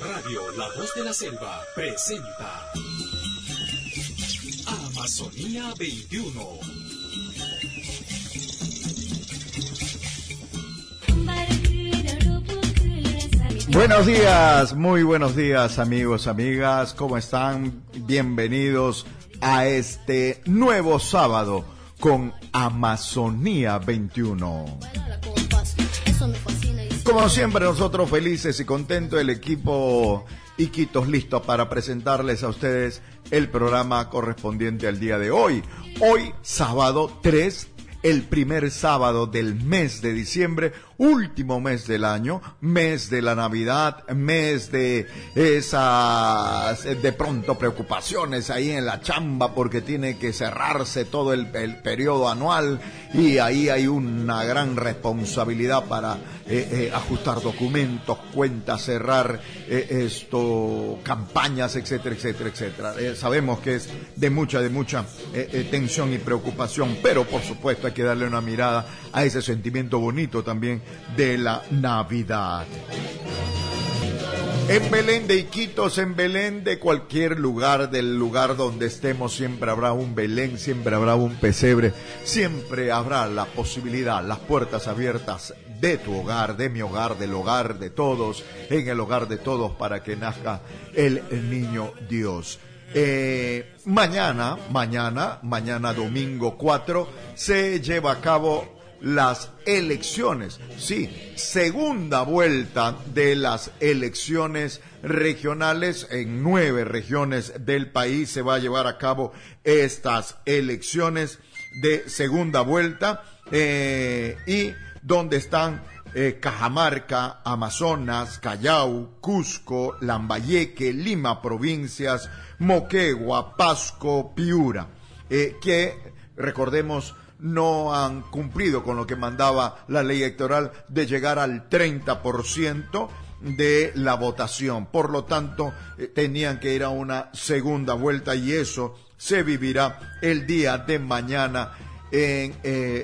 Radio La Voz de la Selva presenta Amazonía 21. Buenos días, muy buenos días amigos, amigas, ¿cómo están? Bienvenidos a este nuevo sábado con Amazonía 21. Como siempre, nosotros felices y contentos, el equipo Iquitos listo para presentarles a ustedes el programa correspondiente al día de hoy. Hoy, sábado 3, el primer sábado del mes de diciembre, último mes del año, mes de la Navidad, mes de esas, de pronto, preocupaciones ahí en la chamba porque tiene que cerrarse todo el periodo anual y ahí hay una gran responsabilidad para ajustar documentos, cuentas, cerrar campañas, etcétera, etcétera, etcétera. Sabemos que es de mucha tensión y preocupación, pero por supuesto hay que darle una mirada a ese sentimiento bonito también de la Navidad. En Belén de Iquitos, en Belén de cualquier lugar, del lugar donde estemos, siempre habrá un Belén, siempre habrá un pesebre, siempre habrá la posibilidad, las puertas abiertas de tu hogar, de mi hogar, del hogar de todos, en el hogar de todos para que nazca el niño Dios. Mañana domingo 4, se lleva a cabo las elecciones, sí, segunda vuelta de las elecciones regionales. En 9 regiones del país se va a llevar a cabo estas elecciones de segunda vuelta, y donde están Cajamarca, Amazonas, Callao, Cusco, Lambayeque, Lima provincias, Moquegua, Pasco, Piura, que recordemos no han cumplido con lo que mandaba la ley electoral de llegar al 30% de la votación. Por lo tanto, tenían que ir a una segunda vuelta y eso se vivirá el día de mañana en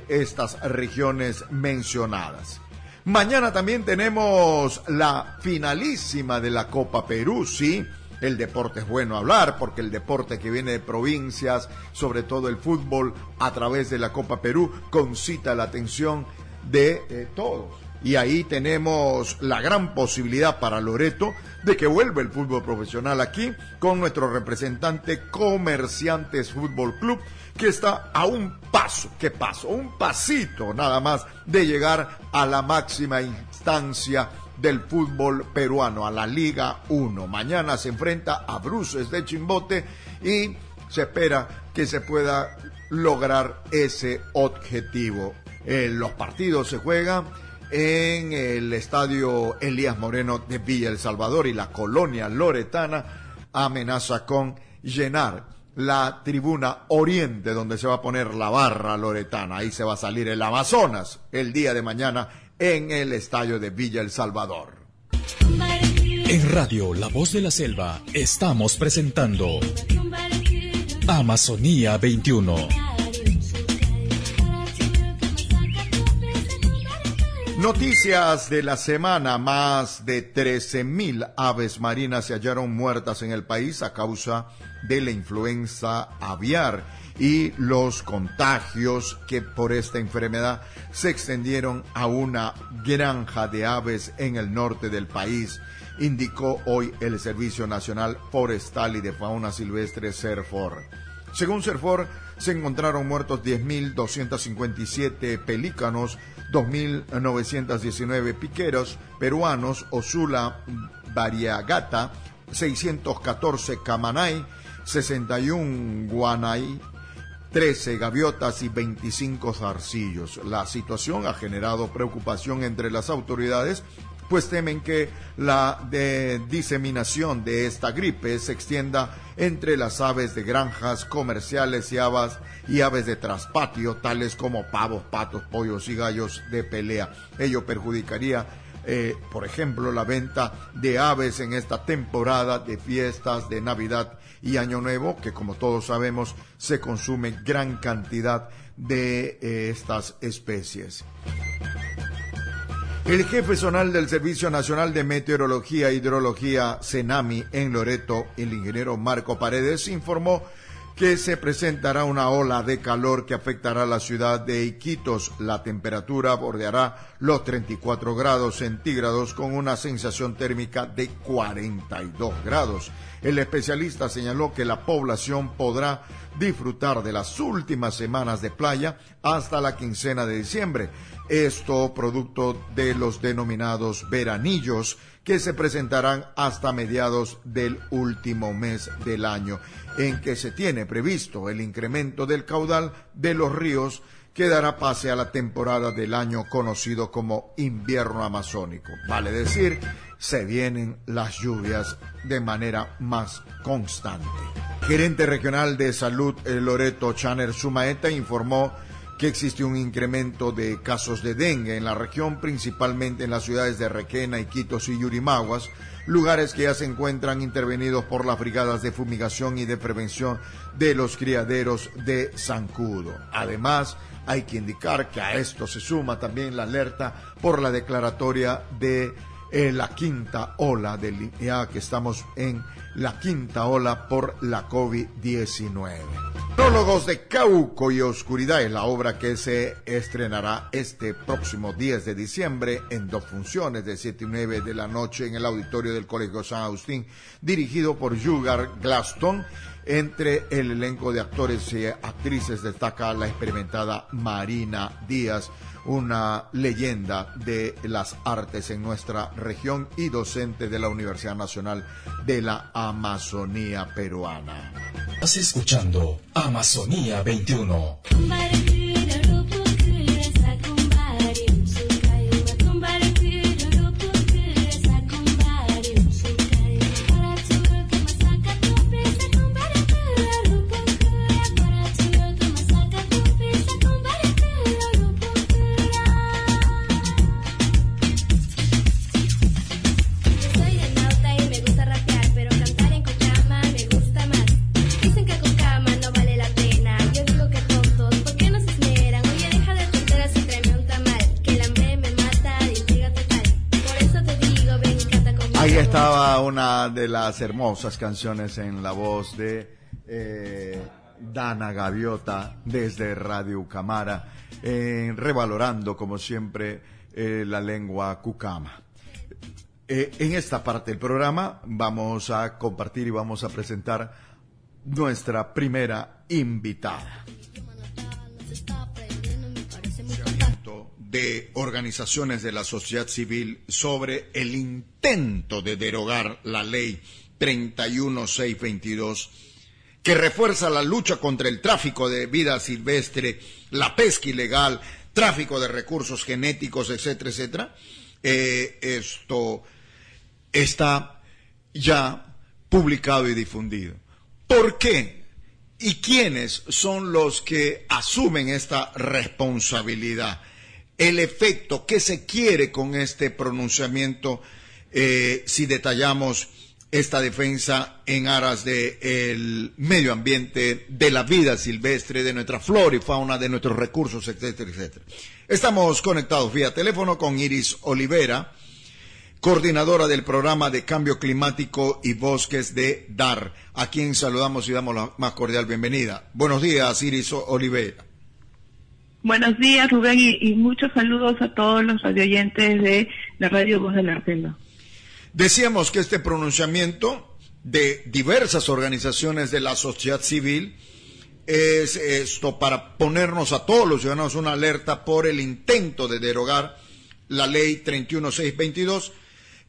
estas regiones mencionadas. Mañana también tenemos la finalísima de la Copa Perú, sí. El deporte es bueno hablar porque el deporte que viene de provincias, sobre todo el fútbol, a través de la Copa Perú, concita la atención de todos. Y ahí tenemos la gran posibilidad para Loreto de que vuelva el fútbol profesional aquí con nuestro representante Comerciantes Fútbol Club, que está a un pasito nada más de llegar a la máxima instancia del fútbol peruano, a la Liga 1. Mañana se enfrenta a Bruces de Chimbote y se espera que se pueda lograr ese objetivo. Los partidos se juegan en el estadio Elías Moreno de Villa El Salvador y la colonia loretana amenaza con llenar la tribuna oriente donde se va a poner la barra loretana. Ahí se va a salir el Amazonas el día de mañana en el estadio de Villa El Salvador. En Radio La Voz de la Selva estamos presentando Amazonía 21. Noticias de la semana: más de 13.000 aves marinas se hallaron muertas en el país a causa de la influenza aviar y los contagios que por esta enfermedad se extendieron a una granja de aves en el norte del país, indicó hoy el Servicio Nacional Forestal y de Fauna Silvestre, SERFOR. Según SERFOR, se encontraron muertos 10.257 pelícanos, 2.919 piqueros peruanos, Osula variegata, 614 camanay, 61 guanay, 13 gaviotas y 25 zarcillos. La situación ha generado preocupación entre las autoridades, pues temen que la diseminación de esta gripe se extienda entre las aves de granjas comerciales y aves de traspatio, tales como pavos, patos, pollos y gallos de pelea. Ello perjudicaría, por ejemplo, la venta de aves en esta temporada de fiestas de Navidad y Año Nuevo, que como todos sabemos se consume gran cantidad de estas especies. El jefe zonal del Servicio Nacional de Meteorología e Hidrología, CENAMI, en Loreto, el ingeniero Marco Paredes, informó que se presentará una ola de calor que afectará a la ciudad de Iquitos. La temperatura bordeará los 34 grados centígrados con una sensación térmica de 42 grados. El especialista señaló que la población podrá disfrutar de las últimas semanas de playa hasta la quincena de diciembre. Esto producto de los denominados veranillos que se presentarán hasta mediados del último mes del año, en que se tiene previsto el incremento del caudal de los ríos que dará pase a la temporada del año conocido como invierno amazónico. Vale decir, se vienen las lluvias de manera más constante. Gerente regional de salud Loreto, Chaner Sumaeta, informó que existe un incremento de casos de dengue en la región, principalmente en las ciudades de Requena, Iquitos y Yurimaguas, lugares que ya se encuentran intervenidos por las brigadas de fumigación y de prevención de los criaderos de zancudo. Además, hay que indicar que a esto se suma también la alerta por la declaratoria de la quinta ola, ya que estamos en la quinta ola por la COVID-19. Monólogos de Cauco y Oscuridad es la obra que se estrenará este próximo 10 de diciembre en 2 funciones de 7 y 9 de la noche en el auditorio del Colegio San Agustín, dirigido por Jugar Glaston. Entre el elenco de actores y actrices destaca la experimentada Marina Díaz, una leyenda de las artes en nuestra región y docente de la Universidad Nacional de la Amazonía Peruana. Estás escuchando Amazonía 21. Ahí estaba una de las hermosas canciones en la voz de Dana Gaviota desde Radio Ucamara, revalorando como siempre la lengua cucama. En esta parte del programa vamos a compartir y vamos a presentar nuestra primera invitada. De organizaciones de la sociedad civil sobre el intento de derogar la ley 31622 que refuerza la lucha contra el tráfico de vida silvestre, la pesca ilegal, tráfico de recursos genéticos, etcétera, etcétera. Esto está ya publicado y difundido. ¿Por qué? ¿Y quiénes son los que asumen esta responsabilidad? El efecto que se quiere con este pronunciamiento, si detallamos esta defensa en aras del medio ambiente, de la vida silvestre, de nuestra flora y fauna, de nuestros recursos, etcétera, etcétera. Estamos conectados vía teléfono con Iris Olivera, coordinadora del programa de cambio climático y bosques de DAR, a quien saludamos y damos la más cordial bienvenida. Buenos días, Iris Olivera. Buenos días, Rubén, y muchos saludos a todos los radioyentes de la Radio Voz de la Selva. Decíamos que este pronunciamiento de diversas organizaciones de la sociedad civil es esto para ponernos a todos los ciudadanos una alerta por el intento de derogar la ley 31622,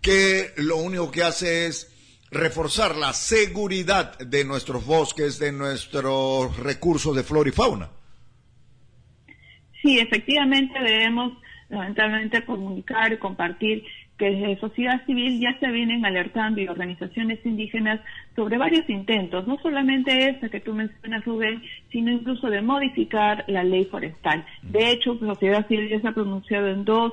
que lo único que hace es reforzar la seguridad de nuestros bosques, de nuestros recursos de flora y fauna. Sí, efectivamente debemos lamentablemente comunicar y compartir que desde sociedad civil ya se vienen alertando y organizaciones indígenas sobre varios intentos, no solamente este que tú mencionas, Rubén, sino incluso de modificar la ley forestal. De hecho, sociedad civil ya se ha pronunciado en 2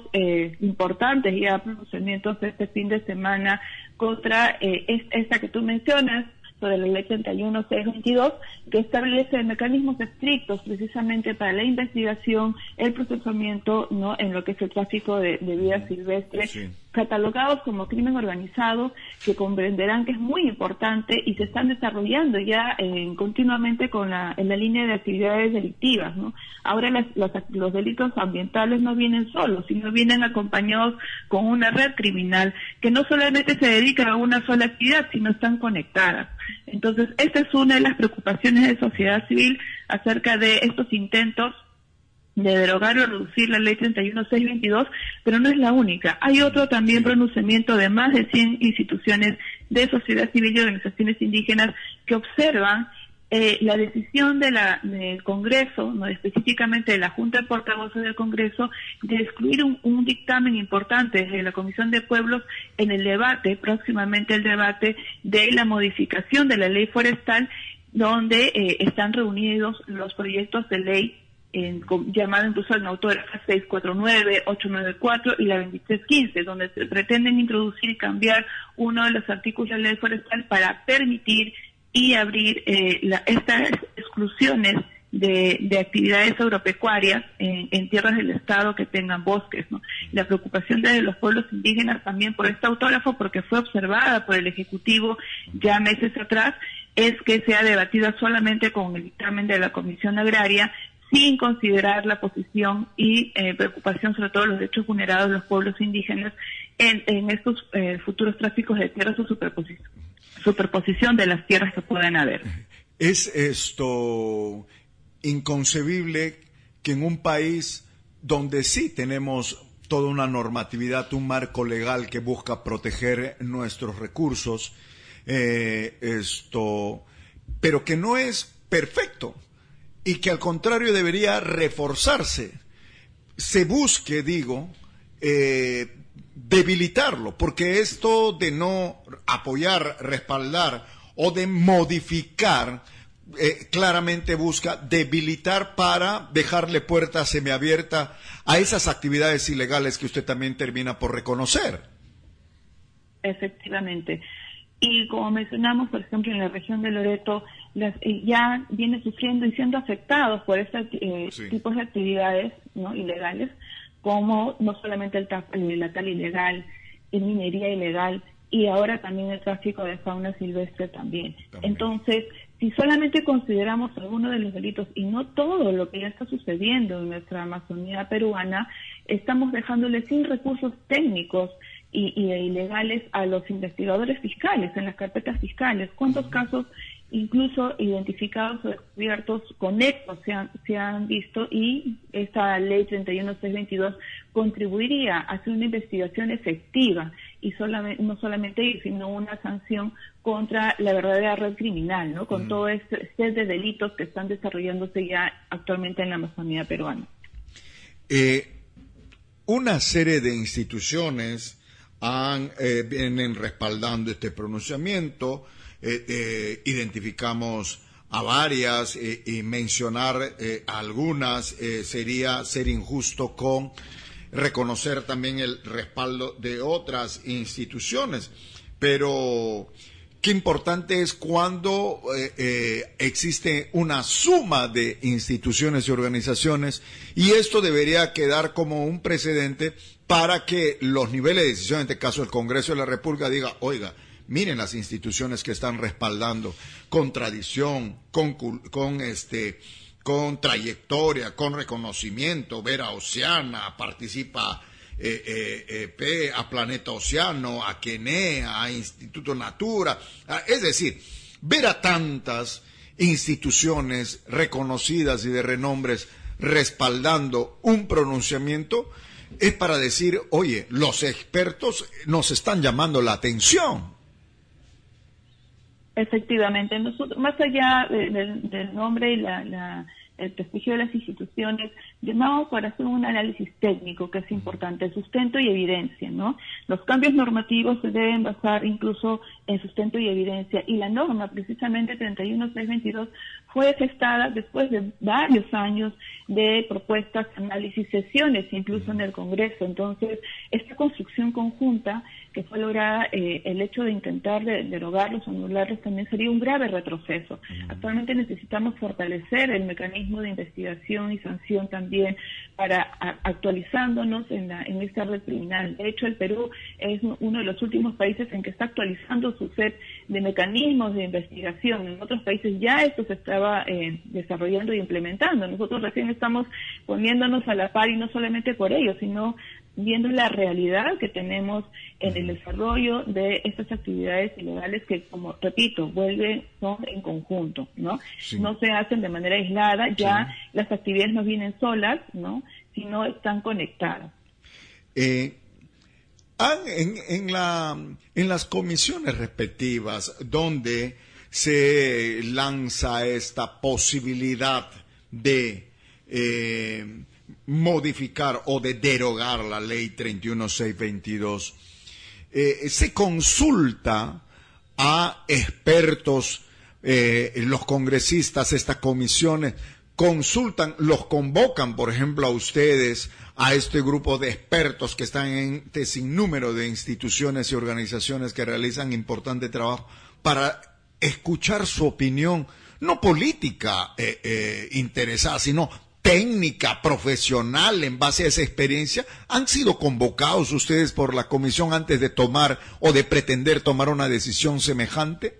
importantes ya pronunciamientos este fin de semana contra esta que tú mencionas, sobre la ley 31/622, que establece mecanismos estrictos precisamente para la investigación, el procesamiento, ¿no?, en lo que es el tráfico de vida silvestre, sí, catalogados como crimen organizado, que comprenderán que es muy importante y se están desarrollando ya continuamente en la línea de actividades delictivas, ¿no? Ahora los delitos ambientales no vienen solos, sino vienen acompañados con una red criminal que no solamente se dedica a una sola actividad, sino están conectadas. Entonces, esta es una de las preocupaciones de sociedad civil acerca de estos intentos de derogar o reducir la ley 31/622, pero no es la única. Hay otro también pronunciamiento de más de 100 instituciones de sociedad civil y organizaciones indígenas que observan la decisión del Congreso, no específicamente de la Junta de Portavoces del Congreso, de excluir un dictamen importante de la Comisión de Pueblos en el debate, próximamente el debate de la modificación de la ley forestal, donde están reunidos los proyectos de ley llamado incluso en autógrafa 649, 894 y la 2315, donde se pretenden introducir y cambiar uno de los artículos de la ley forestal para permitir y abrir estas exclusiones de actividades agropecuarias en tierras del Estado que tengan bosques, ¿no? La preocupación de los pueblos indígenas también por este autógrafo, porque fue observada por el Ejecutivo ya meses atrás, es que sea debatida solamente con el dictamen de la Comisión Agraria, sin considerar la posición y preocupación sobre todo los derechos vulnerados de los pueblos indígenas en estos futuros tráficos de tierras o superposición de las tierras que puedan haber. ¿Es esto inconcebible que en un país donde sí tenemos toda una normatividad, un marco legal que busca proteger nuestros recursos, pero que no es perfecto y que al contrario debería reforzarse, se busque, debilitarlo, porque esto de no apoyar, respaldar o de modificar, claramente busca debilitar para dejarle puerta semiabierta a esas actividades ilegales que usted también termina por reconocer. Efectivamente. Y como mencionamos, por ejemplo, en la región de Loreto, ya viene sufriendo y siendo afectados por estos tipos de actividades, ¿no?, ilegales, como no solamente la tala ilegal, minería ilegal, y ahora también el tráfico de fauna silvestre también. Entonces, si solamente consideramos algunos de los delitos y no todo lo que ya está sucediendo en nuestra Amazonía peruana, estamos dejándole sin recursos técnicos y ilegales a los investigadores fiscales en las carpetas fiscales. ¿Cuántos casos incluso identificados o descubiertos conexos se han visto? Y esta ley 31/622 contribuiría a hacer una investigación efectiva y no solamente ir, sino una sanción contra la verdadera red criminal, ¿no?, con todo este set de delitos que están desarrollándose ya actualmente en la Amazonía peruana. Una serie de instituciones vienen respaldando este pronunciamiento. Identificamos a varias y mencionar algunas sería ser injusto con reconocer también el respaldo de otras instituciones, pero qué importante es cuando existe una suma de instituciones y organizaciones, y esto debería quedar como un precedente para que los niveles de decisión, en este caso el Congreso de la República, diga, oiga, miren las instituciones que están respaldando con tradición, con trayectoria, con reconocimiento. Vera Oceana participa, a Planeta Oceano, a Quenea, a Instituto Natura. Es decir, ver a tantas instituciones reconocidas y de renombres respaldando un pronunciamiento es para decir, oye, los expertos nos están llamando la atención. Efectivamente, nosotros, más allá del nombre y el prestigio de las instituciones, llamamos para hacer un análisis técnico que es importante, sustento y evidencia, ¿no? Los cambios normativos se deben basar incluso en sustento y evidencia. Y la norma, precisamente 31622, fue gestada después de varios años de propuestas, análisis, sesiones, incluso en el Congreso. Entonces, esta construcción conjunta que fue lograda, el hecho de intentar derogarlos o anularlos también sería un grave retroceso. Actualmente necesitamos fortalecer el mecanismo de investigación y sanción también para actualizándonos en esta red criminal. De hecho, el Perú es uno de los últimos países en que está actualizando su set de mecanismos de investigación. En otros países ya esto se estaba desarrollando y implementando. Nosotros recién estamos poniéndonos a la par, y no solamente por ello, sino viendo la realidad que tenemos en el desarrollo de estas actividades ilegales que, como repito, son en conjunto, ¿no? Sí. No se hacen de manera aislada, ya sí. Las actividades no vienen solas, ¿no? Sino están conectadas. En las comisiones respectivas donde se lanza esta posibilidad de modificar o de derogar la ley 31622, se consulta a expertos, los congresistas, estas comisiones consultan, los convocan, por ejemplo, a ustedes, a este grupo de expertos que están en este sinnúmero de instituciones y organizaciones que realizan importante trabajo para escuchar su opinión, no política interesada, sino técnica, profesional, en base a esa experiencia. ¿Han sido convocados ustedes por la comisión antes de tomar o de pretender tomar una decisión semejante?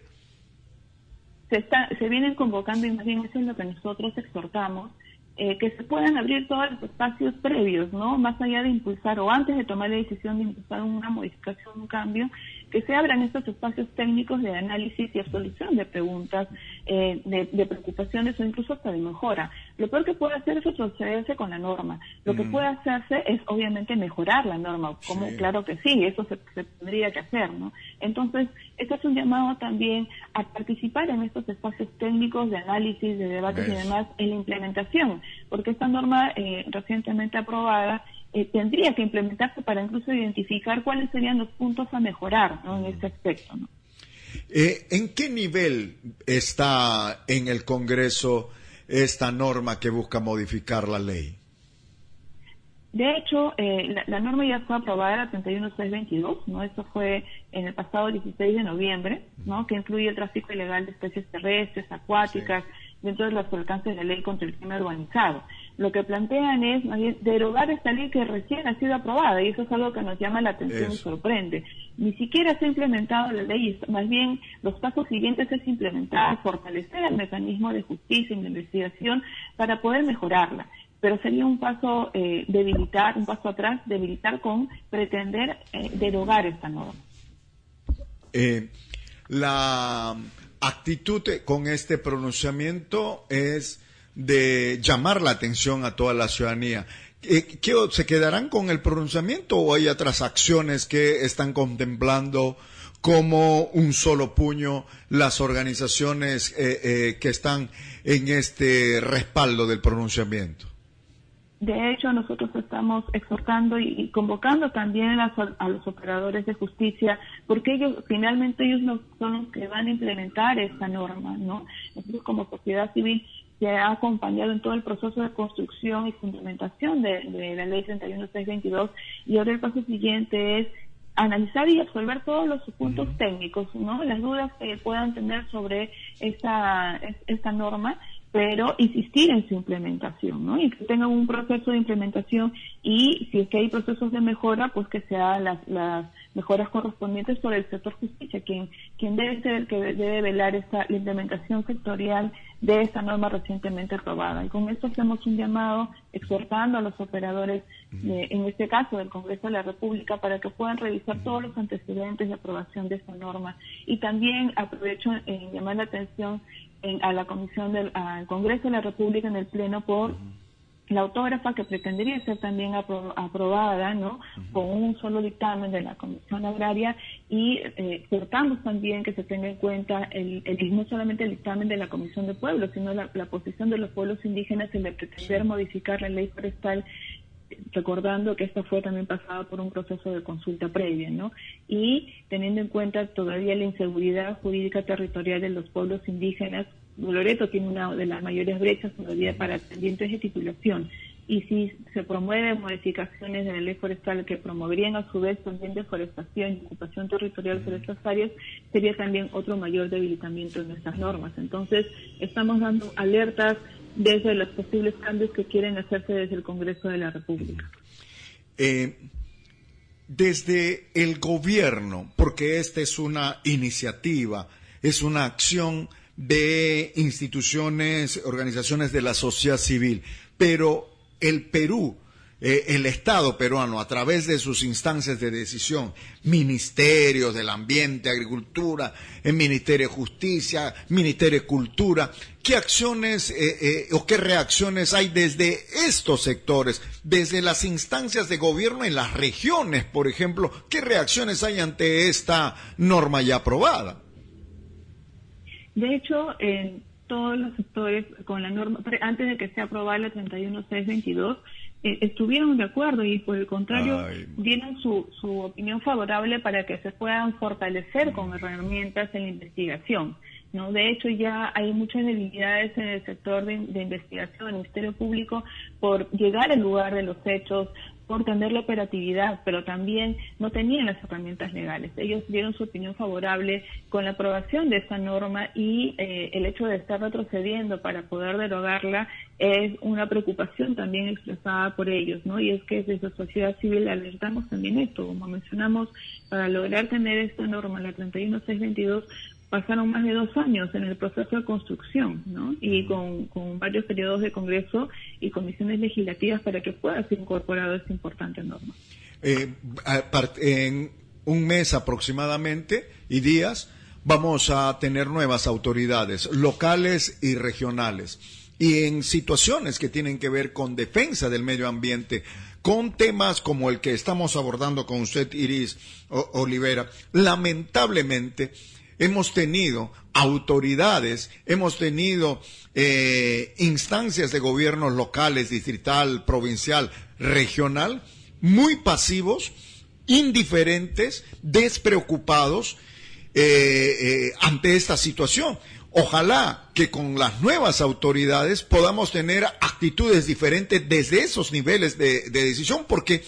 Se vienen convocando, y más bien eso es lo que nosotros exhortamos, que se puedan abrir todos los espacios previos, ¿no? Más allá de impulsar o antes de tomar la decisión de impulsar una modificación, un cambio, que se abran estos espacios técnicos de análisis y solución de preguntas, de preocupaciones o incluso hasta de mejora. Lo peor que puede hacer es retrocederse con la norma. Lo que puede hacerse es obviamente mejorar la norma, como sí. Claro que sí, eso se tendría que hacer, ¿no? Entonces, este es un llamado también a participar en estos espacios técnicos de análisis, de debates y demás en la implementación, porque esta norma recientemente aprobada tendría que implementarse para incluso identificar cuáles serían los puntos a mejorar, ¿no? En este aspecto, ¿no? ¿En qué nivel está en el Congreso esta norma que busca modificar la ley? De hecho, la norma ya fue aprobada, la 31622, ¿no? Esto fue en el pasado 16 de noviembre, ¿no? Que incluye el tráfico ilegal de especies terrestres, acuáticas, dentro de los alcances de la ley contra el crimen organizado. Lo que plantean es más bien derogar esta ley que recién ha sido aprobada, y eso es algo que nos llama la atención y sorprende. Ni siquiera se ha implementado la ley, más bien los pasos siguientes es implementar, fortalecer el mecanismo de justicia y de investigación para poder mejorarla. Pero sería un paso un paso atrás, debilitar con pretender derogar esta norma. La actitud con este pronunciamiento es de llamar la atención a toda la ciudadanía. ¿Se quedarán con el pronunciamiento o hay otras acciones que están contemplando como un solo puño las organizaciones que están en este respaldo del pronunciamiento? De hecho, nosotros estamos exhortando y convocando también a los operadores de justicia, porque finalmente ellos son los que van a implementar esta norma, ¿no? Nosotros como sociedad civil se ha acompañado en todo el proceso de construcción y fundamentación de la ley 31622, y ahora el paso siguiente es analizar y absolver todos los puntos técnicos, ¿no? Las dudas que puedan tener sobre esta norma, pero insistir en su implementación, ¿no? Y que tengan un proceso de implementación, y si es que hay procesos de mejora, pues que se hagan las mejoras correspondientes por el sector justicia, quien debe ser el que debe velar la implementación sectorial de esta norma recientemente aprobada. Y con esto hacemos un llamado exhortando a los operadores, en este caso del Congreso de la República, para que puedan revisar todos los antecedentes de aprobación de esta norma. Y también aprovecho en llamar la atención a la comisión al Congreso de la República en el Pleno por la autógrafa, que pretendería ser también aprobada, ¿no? Con un solo dictamen de la Comisión Agraria, y exhortamos también que se tenga en cuenta no solamente el dictamen de la Comisión de Pueblos, sino la posición de los pueblos indígenas en de pretender modificar la ley forestal recordando que esta fue también pasada por un proceso de consulta previa, ¿no? Y teniendo en cuenta todavía la inseguridad jurídica territorial de los pueblos indígenas, Loreto tiene una de las mayores brechas todavía para pendientes de titulación. Y si se promueven modificaciones de la ley forestal que promoverían a su vez también deforestación y ocupación territorial por estas áreas, sería también otro mayor debilitamiento en estas normas. Entonces, estamos dando alertas desde los posibles cambios que quieren hacerse desde el Congreso de la República. Desde el gobierno, porque esta es una iniciativa, es una acción de instituciones, organizaciones de la sociedad civil, pero el Perú, el Estado peruano, a través de sus instancias de decisión, Ministerios del Ambiente, Agricultura, el Ministerio de Justicia, Ministerio de Cultura, ¿qué acciones o qué reacciones hay desde estos sectores, desde las instancias de gobierno en las regiones, por ejemplo? ¿Qué reacciones hay ante esta norma ya aprobada? De hecho, en todos los sectores con la norma, antes de que sea aprobada la 31622, estuvieron de acuerdo y por el contrario dieron su opinión favorable para que se puedan fortalecer con herramientas en la investigación, ¿no? De hecho, ya hay muchas debilidades en el sector de investigación, el Ministerio Público, por llegar al lugar de los hechos, por tener la operatividad, pero también no tenían las herramientas legales. Ellos dieron su opinión favorable con la aprobación de esta norma y el hecho de estar retrocediendo para poder derogarla es una preocupación también expresada por ellos, ¿no? Y es que desde la sociedad civil alertamos también esto, como mencionamos, para lograr tener esta norma, la 31622, pasaron más de 2 años en el proceso de construcción, ¿no? Y con varios periodos de Congreso y comisiones legislativas para que pueda ser incorporado esta importante norma. En un mes aproximadamente y días vamos a tener nuevas autoridades locales y regionales. Y en situaciones que tienen que ver con defensa del medio ambiente, con temas como el que estamos abordando con usted, Iris Olivera, lamentablemente hemos tenido autoridades, hemos tenido instancias de gobiernos locales, distrital, provincial, regional, muy pasivos, indiferentes, despreocupados ante esta situación. Ojalá que con las nuevas autoridades podamos tener actitudes diferentes desde esos niveles de decisión, porque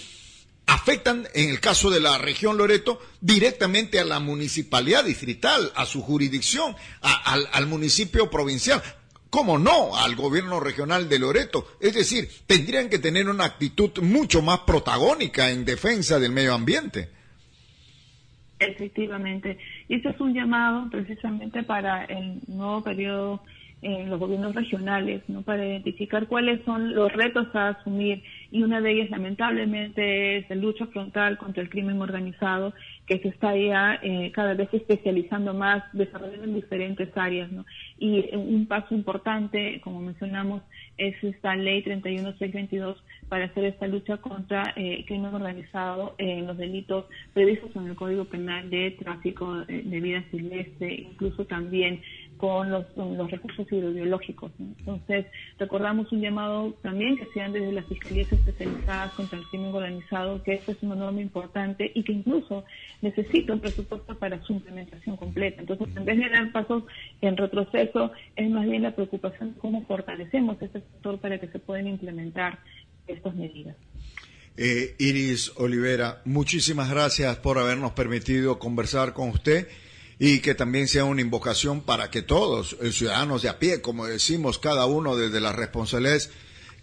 afectan, en el caso de la región Loreto, directamente a la municipalidad distrital, a su jurisdicción, al municipio provincial. ¿Cómo no? Al gobierno regional de Loreto. Es decir, tendrían que tener una actitud mucho más protagónica en defensa del medio ambiente. Efectivamente. Y este es un llamado precisamente para el nuevo periodo en los gobiernos regionales, ¿no? Para identificar cuáles son los retos a asumir, y una de ellas lamentablemente es la lucha frontal contra el crimen organizado, que se está ya cada vez especializando más, desarrollando en diferentes áreas, ¿no? Y un paso importante, como mencionamos, es esta ley 31622 para hacer esta lucha contra el crimen organizado en los delitos previstos en el Código Penal de tráfico de vida silvestre, incluso también con los recursos hidrobiológicos, ¿no? Entonces, recordamos un llamado también que sean desde las fiscalías especializadas contra el crimen organizado, que esta es una norma importante y que incluso necesita un presupuesto para su implementación completa. Entonces, en vez de dar pasos en retroceso, es más bien la preocupación de cómo fortalecemos este sector para que se puedan implementar estas medidas. Iris Olivera, muchísimas gracias por habernos permitido conversar con usted, y que también sea una invocación para que todos, ciudadanos de a pie, como decimos, cada uno desde las responsabilidades,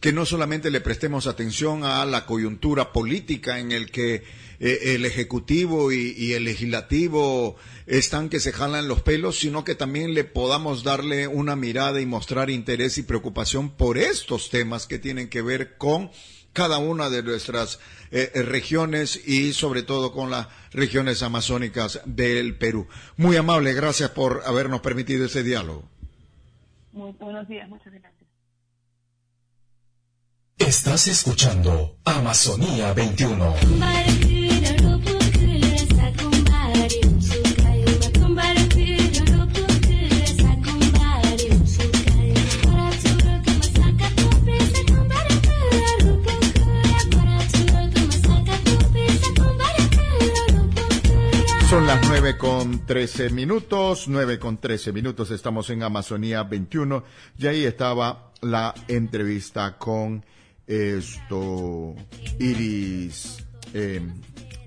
que no solamente le prestemos atención a la coyuntura política en el que el Ejecutivo y el Legislativo están que se jalan los pelos, sino que también le podamos darle una mirada y mostrar interés y preocupación por estos temas que tienen que ver con cada una de nuestras regiones y sobre todo con las regiones amazónicas del Perú. Muy amable, gracias por habernos permitido ese diálogo. Muy buenos días, muchas gracias. Estás escuchando Amazonía 21. 9:13 estamos en Amazonía 21 y ahí estaba la entrevista con Iris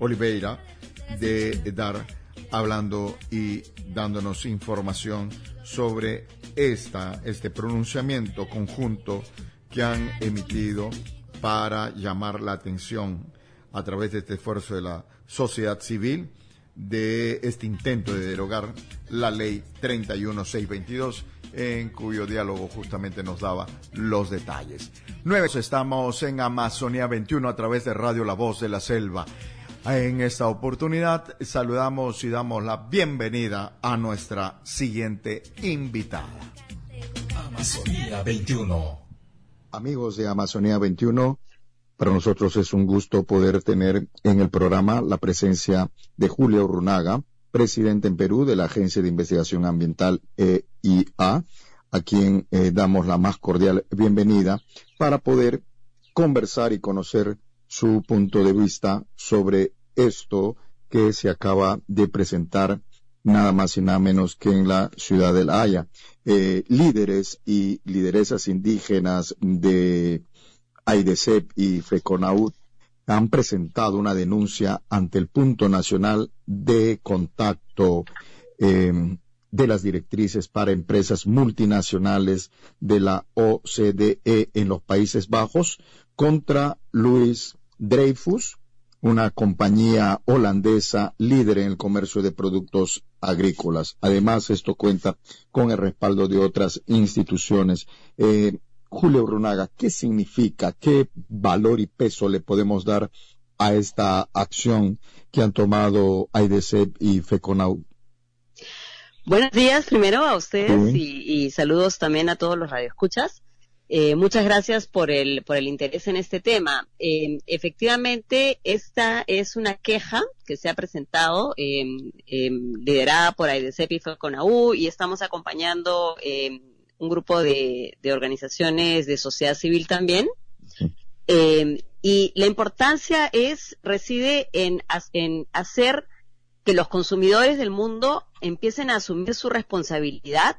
Oliveira de DAR, hablando y dándonos información sobre este pronunciamiento conjunto que han emitido para llamar la atención a través de este esfuerzo de la sociedad civil de este intento de derogar la ley 31622, en cuyo diálogo justamente nos daba los detalles. 9, estamos en Amazonía 21 a través de Radio La Voz de la Selva. En esta oportunidad saludamos y damos la bienvenida a nuestra siguiente invitada. Amazonía 21. Amigos de Amazonía 21, para nosotros es un gusto poder tener en el programa la presencia de Julio Urrunaga, presidente en Perú de la Agencia de Investigación Ambiental EIA, a quien damos la más cordial bienvenida para poder conversar y conocer su punto de vista sobre esto que se acaba de presentar nada más y nada menos que en la ciudad de La Haya. Líderes y lideresas indígenas de AIDESEP y FECONAUD han presentado una denuncia ante el Punto Nacional de Contacto de las Directrices para Empresas Multinacionales de la OCDE en los Países Bajos contra Louis Dreyfus, una compañía holandesa líder en el comercio de productos agrícolas. Además, esto cuenta con el respaldo de otras instituciones. Julio Urrunaga, ¿qué significa, qué valor y peso le podemos dar a esta acción que han tomado AIDESEP y FECONAUD? Buenos días primero a ustedes y saludos también a todos los radioescuchas. Muchas gracias por el interés en este tema. Efectivamente, esta es una queja que se ha presentado, liderada por AIDESEP y FECONAUD, y estamos acompañando un grupo de organizaciones de sociedad civil también. Y la importancia reside en hacer que los consumidores del mundo empiecen a asumir su responsabilidad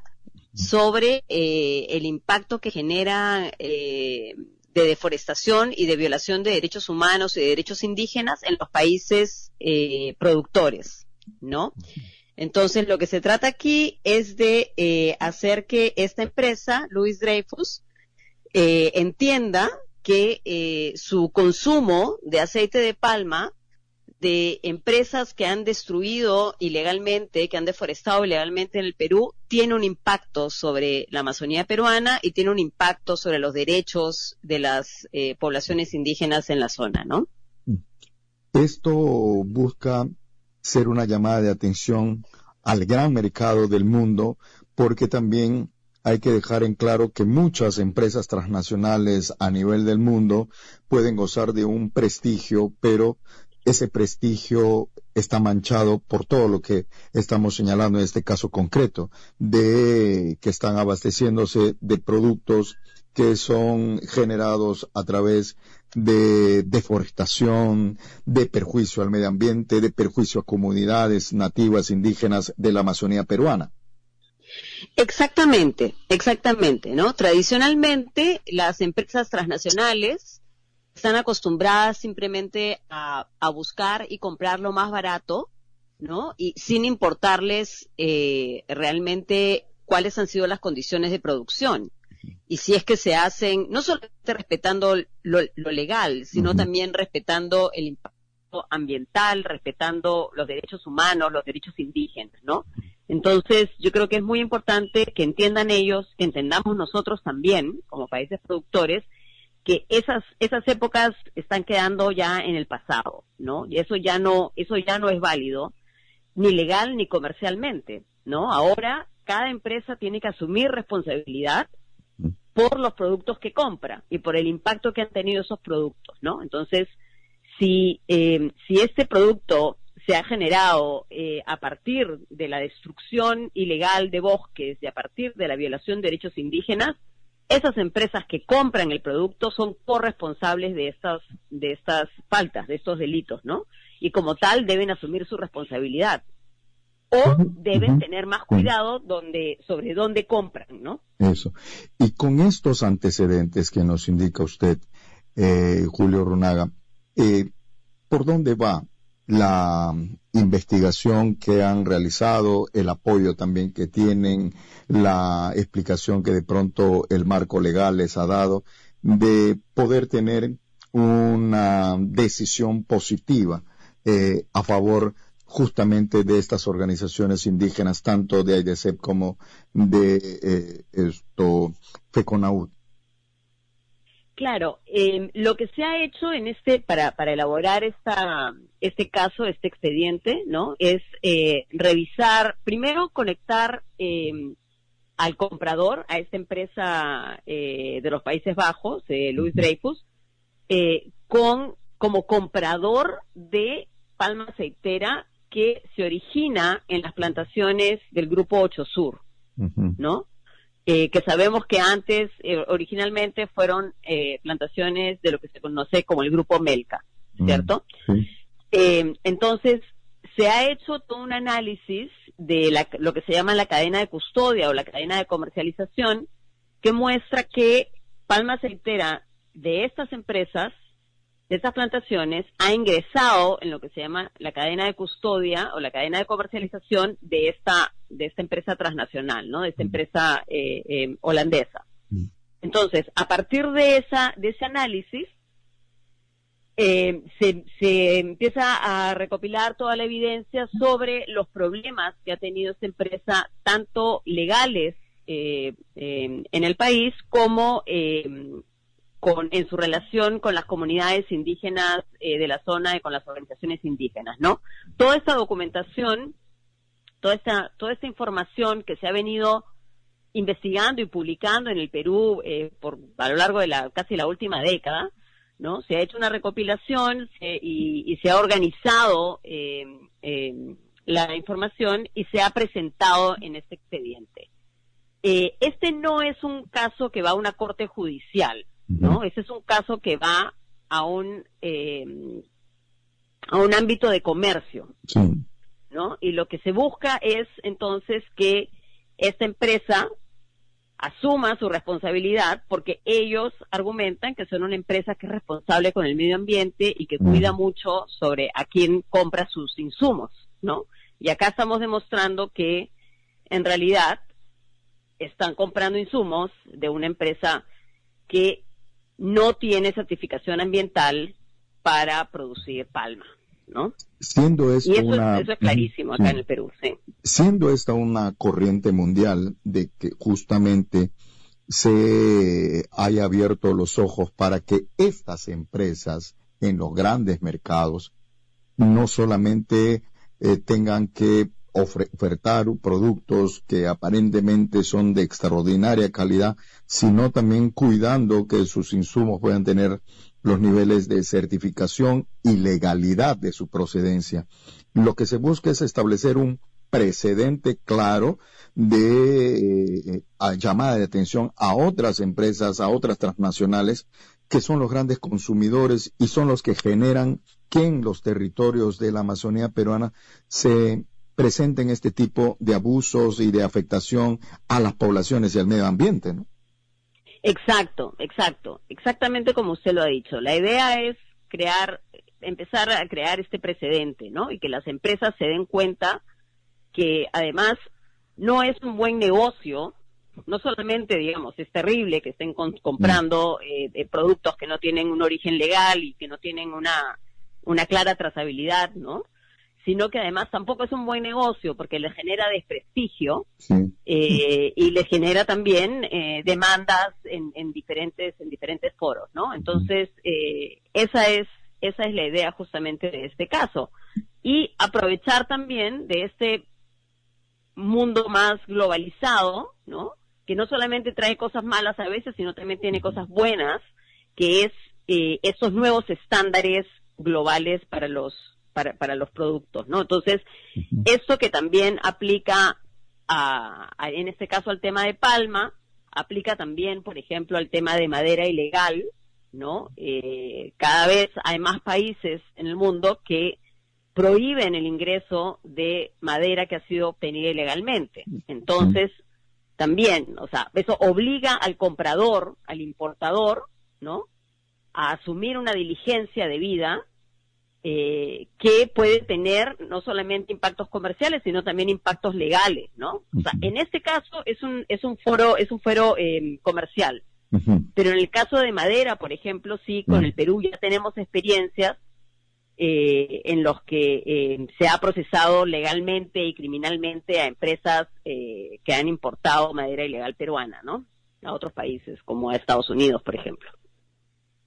sobre el impacto que genera de deforestación y de violación de derechos humanos y de derechos indígenas en los países productores, ¿no? Entonces, lo que se trata aquí es de hacer que esta empresa, Louis Dreyfus, entienda que su consumo de aceite de palma de empresas que han destruido ilegalmente, que han deforestado ilegalmente en el Perú, tiene un impacto sobre la Amazonía peruana y tiene un impacto sobre los derechos de las poblaciones indígenas en la zona, ¿no? Esto busca ser una llamada de atención al gran mercado del mundo, porque también hay que dejar en claro que muchas empresas transnacionales a nivel del mundo pueden gozar de un prestigio, pero ese prestigio está manchado por todo lo que estamos señalando en este caso concreto, de que están abasteciéndose de productos que son generados a través de deforestación, de perjuicio al medio ambiente, de perjuicio a comunidades nativas indígenas de la Amazonía peruana. Exactamente, ¿no? Tradicionalmente, las empresas transnacionales están acostumbradas simplemente a buscar y comprar lo más barato, ¿no? Y sin importarles realmente cuáles han sido las condiciones de producción. Y si es que se hacen, no solamente respetando lo legal, sino también respetando el impacto ambiental, respetando los derechos humanos, los derechos indígenas, ¿no? Entonces, yo creo que es muy importante que entiendan ellos, que entendamos nosotros también, como países productores, que esas épocas están quedando ya en el pasado, ¿no? Y eso ya no es válido, ni legal ni comercialmente, ¿no? Ahora, cada empresa tiene que asumir responsabilidad por los productos que compra y por el impacto que han tenido esos productos, ¿no? Entonces, si este producto se ha generado a partir de la destrucción ilegal de bosques y a partir de la violación de derechos indígenas, esas empresas que compran el producto son corresponsables de estas faltas, de estos delitos, ¿no? Y como tal deben asumir su responsabilidad. o deben tener más cuidado sobre dónde compran, ¿no? Eso. Y con estos antecedentes que nos indica usted, Julio Orunaga, ¿por dónde va la investigación que han realizado, el apoyo también que tienen, la explicación que de pronto el marco legal les ha dado, de poder tener una decisión positiva a favor justamente de estas organizaciones indígenas, tanto de AIDESEP como de FECONAUD? Claro, lo que se ha hecho en para elaborar este caso, este expediente, ¿no? Es revisar, primero conectar al comprador, a esta empresa de los Países Bajos, Louis Dreyfus, como comprador de palma aceitera que se origina en las plantaciones del Grupo 8 Sur, ¿no? Que sabemos que antes, originalmente fueron plantaciones de lo que se conoce como el Grupo Melca, ¿cierto? Sí. Entonces, se ha hecho todo un análisis de lo que se llama la cadena de custodia o la cadena de comercialización, que muestra que palma aceitera de estas empresas, de estas plantaciones, ha ingresado en lo que se llama la cadena de custodia o la cadena de comercialización de esta empresa transnacional, ¿no? De esta empresa holandesa. Entonces, a partir de ese análisis, se empieza a recopilar toda la evidencia sobre los problemas que ha tenido esta empresa, tanto legales en el país como en su relación con las comunidades indígenas de la zona y con las organizaciones indígenas, ¿no? Toda esta documentación, toda esta información que se ha venido investigando y publicando en el Perú a lo largo de casi la última década, ¿no? Se ha hecho una recopilación y se ha organizado la información y se ha presentado en este expediente. Este no es un caso que va a una corte judicial, ¿no? Ese es un caso que va a un ámbito de comercio, Sí. ¿no? Y lo que se busca es entonces que esta empresa asuma su responsabilidad, porque ellos argumentan que son una empresa que es responsable con el medio ambiente y que cuida mucho sobre a quién compra sus insumos, ¿no? Y acá estamos demostrando que en realidad están comprando insumos de una empresa que no tiene certificación ambiental para producir palma, ¿no? Siendo esto y eso es clarísimo acá en el Perú, sí. Siendo esta una corriente mundial de que justamente se haya abierto los ojos para que estas empresas en los grandes mercados no solamente tengan que ofertar productos que aparentemente son de extraordinaria calidad, sino también cuidando que sus insumos puedan tener los niveles de certificación y legalidad de su procedencia. Lo que se busca es establecer un precedente claro de llamada de atención a otras empresas, a otras transnacionales, que son los grandes consumidores y son los que generan que en los territorios de la Amazonía peruana se presenten este tipo de abusos y de afectación a las poblaciones y al medio ambiente, ¿no? Exactamente como usted lo ha dicho. La idea es empezar a crear este precedente, ¿no? Y que las empresas se den cuenta que además no es un buen negocio, no solamente, digamos, es terrible que estén comprando productos que no tienen un origen legal y que no tienen una clara trazabilidad, ¿no? Sino que además tampoco es un buen negocio porque les genera desprestigio, Sí. Y les genera también demandas en diferentes foros, ¿no? Entonces, esa es la idea justamente de este caso. Y aprovechar también de este mundo más globalizado, ¿no? Que no solamente trae cosas malas a veces, sino también tiene cosas buenas, que es esos nuevos estándares globales para los productos, ¿no? Entonces, esto que también aplica en este caso al tema de palma, aplica también, por ejemplo, al tema de madera ilegal, ¿no? Cada vez hay más países en el mundo que prohíben el ingreso de madera que ha sido obtenida ilegalmente. Entonces, también, o sea, eso obliga al comprador, al importador, ¿no?, a asumir una diligencia debida que puede tener no solamente impactos comerciales, sino también impactos legales, ¿no? O sea, en este caso es un fuero comercial. Pero en el caso de madera, por ejemplo, sí, con el Perú ya tenemos experiencias en los que se ha procesado legalmente y criminalmente a empresas que han importado madera ilegal peruana, ¿no?, a otros países, como a Estados Unidos, por ejemplo.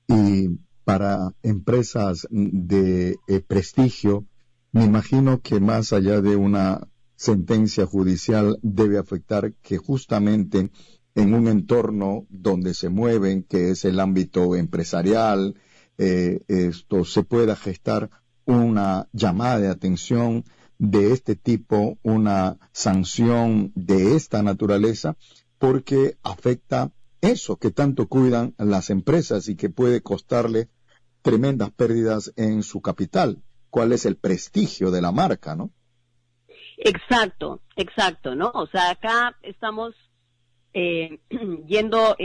Y para empresas de prestigio, me imagino que más allá de una sentencia judicial debe afectar que justamente en un entorno donde se mueven, que es el ámbito empresarial, esto se pueda gestar una llamada de atención de este tipo, una sanción de esta naturaleza, porque afecta eso que tanto cuidan las empresas y que puede costarle tremendas pérdidas en su capital. ¿Cuál es el prestigio de la marca, no? Exacto, ¿no? O sea, acá estamos yendo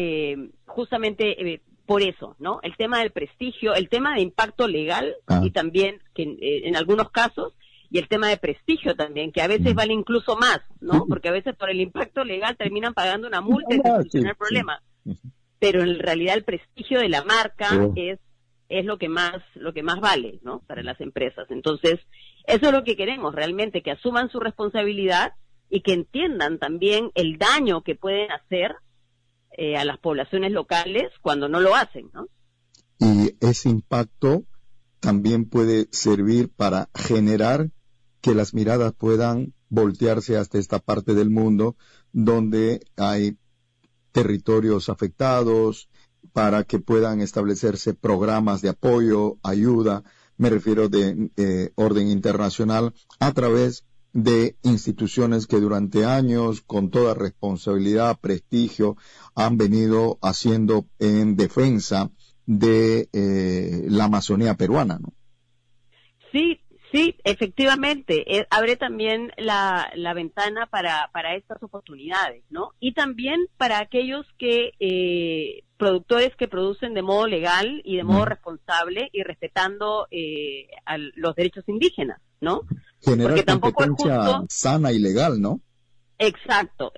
justamente por eso, ¿no? El tema del prestigio, el tema de impacto legal y también que en algunos casos, y el tema de prestigio también, que a veces vale incluso más, ¿no? Porque a veces por el impacto legal terminan pagando una multa y se soluciona el problema. Pero en realidad el prestigio de la marca es lo que más vale, ¿no?, para las empresas. Entonces, eso es lo que queremos realmente, que asuman su responsabilidad y que entiendan también el daño que pueden hacer a las poblaciones locales cuando no lo hacen, ¿no? Y ese impacto también puede servir para generar que las miradas puedan voltearse hasta esta parte del mundo donde hay territorios afectados, para que puedan establecerse programas de apoyo, ayuda, me refiero de orden internacional, a través de instituciones que durante años, con toda responsabilidad, prestigio, han venido haciendo en defensa de la Amazonía peruana, ¿no? Sí, efectivamente, abre también la ventana para estas oportunidades, ¿no? Y también para aquellos productores que producen de modo legal y de modo responsable y respetando a los derechos indígenas, ¿no? Generar porque tampoco es competencia justo, sana y legal, ¿no? Exacto.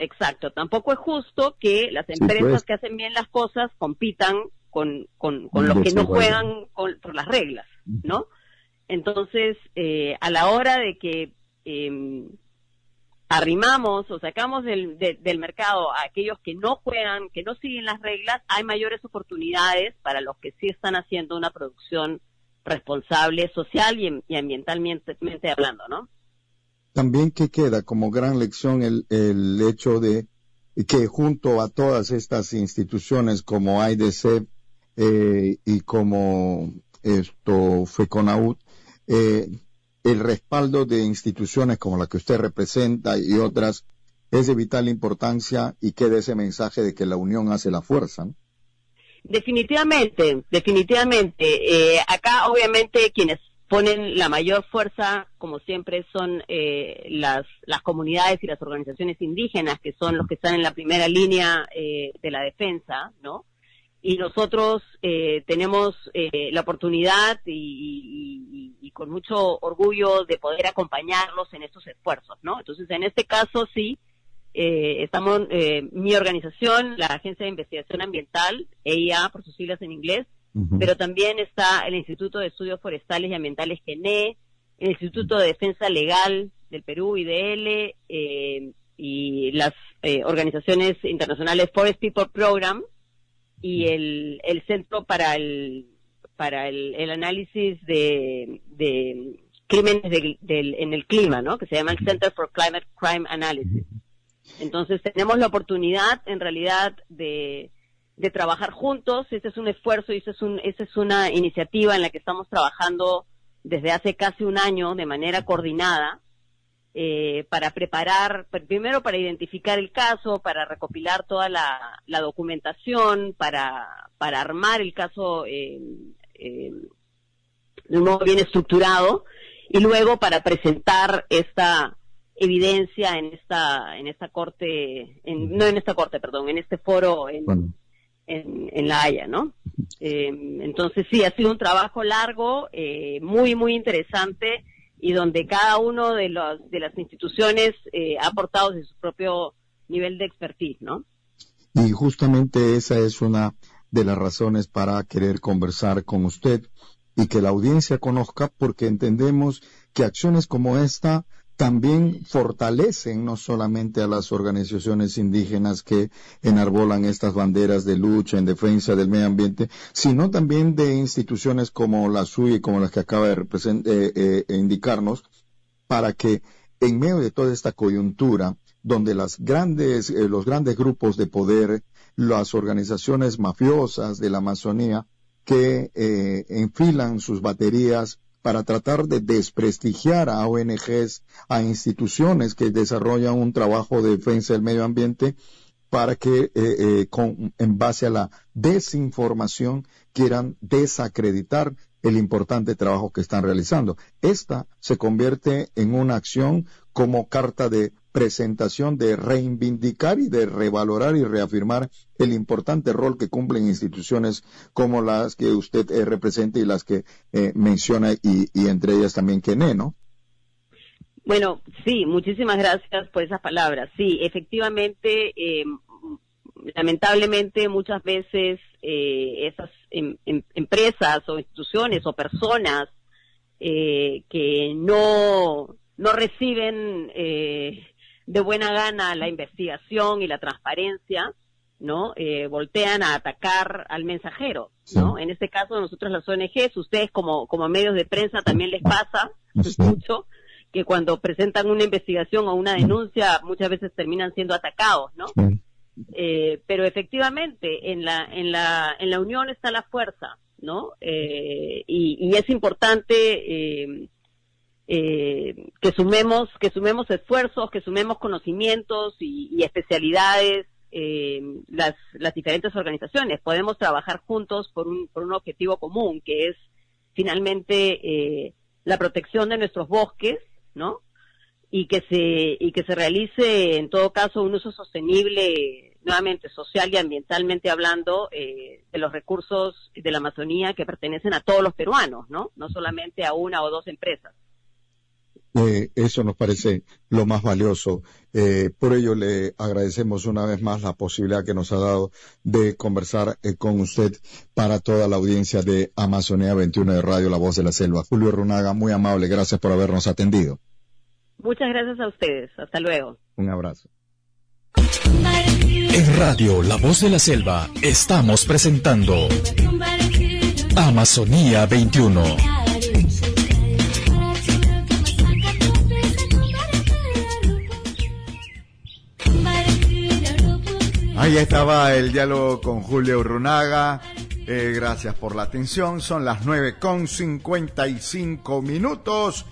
Tampoco es justo que las empresas que hacen bien las cosas compitan con los que no juegan por las reglas, ¿no? Entonces, a la hora de que arrimamos o sacamos del mercado a aquellos que no juegan, que no siguen las reglas, hay mayores oportunidades para los que sí están haciendo una producción responsable, social y ambientalmente hablando, ¿no? También que queda como gran lección el hecho de que junto a todas estas instituciones como AIDC y como FECONAUD, el respaldo de instituciones como la que usted representa y otras es de vital importancia y queda ese mensaje de que la unión hace la fuerza, ¿no? Definitivamente. Acá obviamente quienes ponen la mayor fuerza, como siempre, son las comunidades y las organizaciones indígenas, que son los que están en la primera línea de la defensa, ¿no? Y nosotros tenemos la oportunidad y con mucho orgullo de poder acompañarlos en estos esfuerzos, ¿no? Entonces, en este caso, sí, estamos, mi organización, la Agencia de Investigación Ambiental, EIA, por sus siglas en inglés, pero también está el Instituto de Estudios Forestales y Ambientales, GENE, el Instituto de Defensa Legal del Perú, IDL, y las organizaciones internacionales Forest People Program, y el Centro para el análisis de crímenes en el clima, ¿no?, que se llama el Center for Climate Crime Analysis. Entonces tenemos la oportunidad, en realidad, de trabajar juntos. Este es un esfuerzo y esta es una iniciativa en la que estamos trabajando desde hace casi un año de manera coordinada, para preparar, primero para identificar el caso, para recopilar toda la documentación, para armar el caso de un modo bien estructurado, y luego para presentar esta evidencia en esta corte, en este foro en La Haya, ¿no? Entonces sí, ha sido un trabajo largo, muy, muy interesante, y donde cada uno de las instituciones ha aportado de su propio nivel de expertise, ¿no? Y justamente esa es una de las razones para querer conversar con usted y que la audiencia conozca, porque entendemos que acciones como esta también fortalecen no solamente a las organizaciones indígenas que enarbolan estas banderas de lucha en defensa del medio ambiente, sino también de instituciones como la suya y como las que acaba de indicarnos, para que en medio de toda esta coyuntura, donde los grandes grupos de poder, las organizaciones mafiosas de la Amazonía, que enfilan sus baterías para tratar de desprestigiar a ONGs, a instituciones que desarrollan un trabajo de defensa del medio ambiente, para que en base a la desinformación quieran desacreditar el importante trabajo que están realizando. Esta se convierte en una acción como carta de presentación de reivindicar y de revalorar y reafirmar el importante rol que cumplen instituciones como las que usted representa y las que menciona, y entre ellas también Kené, ¿no? Bueno, sí, muchísimas gracias por esas palabras. Sí, efectivamente, lamentablemente muchas veces esas empresas o instituciones o personas que no reciben de buena gana la investigación y la transparencia, ¿no? Voltean a atacar al mensajero, ¿no? Sí. En este caso, nosotros las ONGs, ustedes como medios de prensa también les pasa mucho, que cuando presentan una investigación o una denuncia muchas veces terminan siendo atacados, ¿no? Sí. Pero efectivamente en la unión está la fuerza, ¿no? Y es importante que sumemos esfuerzos, que sumemos conocimientos y especialidades. Las diferentes organizaciones podemos trabajar juntos por un objetivo común, que es finalmente la protección de nuestros bosques, ¿no? Y que se realice en todo caso un uso sostenible, nuevamente social y ambientalmente hablando, de los recursos de la Amazonía que pertenecen a todos los peruanos, ¿no? No solamente a una o dos empresas. Eso nos parece lo más valioso. Por ello le agradecemos una vez más la posibilidad que nos ha dado de conversar con usted para toda la audiencia de Amazonía 21 de Radio La Voz de la Selva. Julio Runaga, muy amable, gracias por habernos atendido. Muchas gracias a ustedes. Hasta luego. Un abrazo. En Radio La Voz de la Selva estamos presentando Amazonía 21. Ahí estaba el diálogo con Julio Runaga. Gracias por la atención. Son las 9:55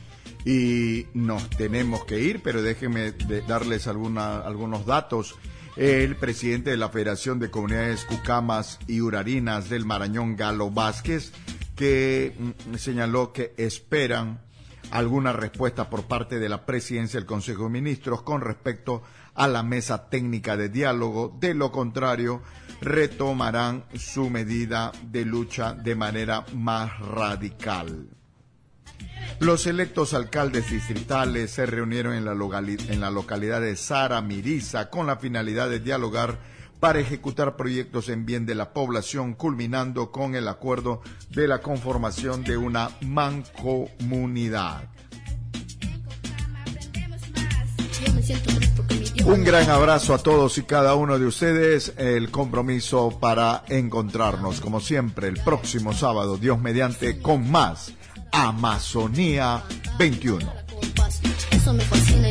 y nos tenemos que ir, pero déjenme darles algunos datos. El presidente de la Federación de Comunidades Cucamas y Urarinas del Marañón, Galo Vázquez, que señaló que esperan alguna respuesta por parte de la Presidencia del Consejo de Ministros con respecto a la mesa técnica de diálogo. De lo contrario, retomarán su medida de lucha de manera más radical. Los electos alcaldes distritales se reunieron en la localidad de Sara Miriza con la finalidad de dialogar para ejecutar proyectos en bien de la población, culminando con el acuerdo de la conformación de una mancomunidad. Un gran abrazo a todos y cada uno de ustedes. El compromiso para encontrarnos, como siempre, el próximo sábado, Dios mediante, con más Amazonía 21. Eso me fascina.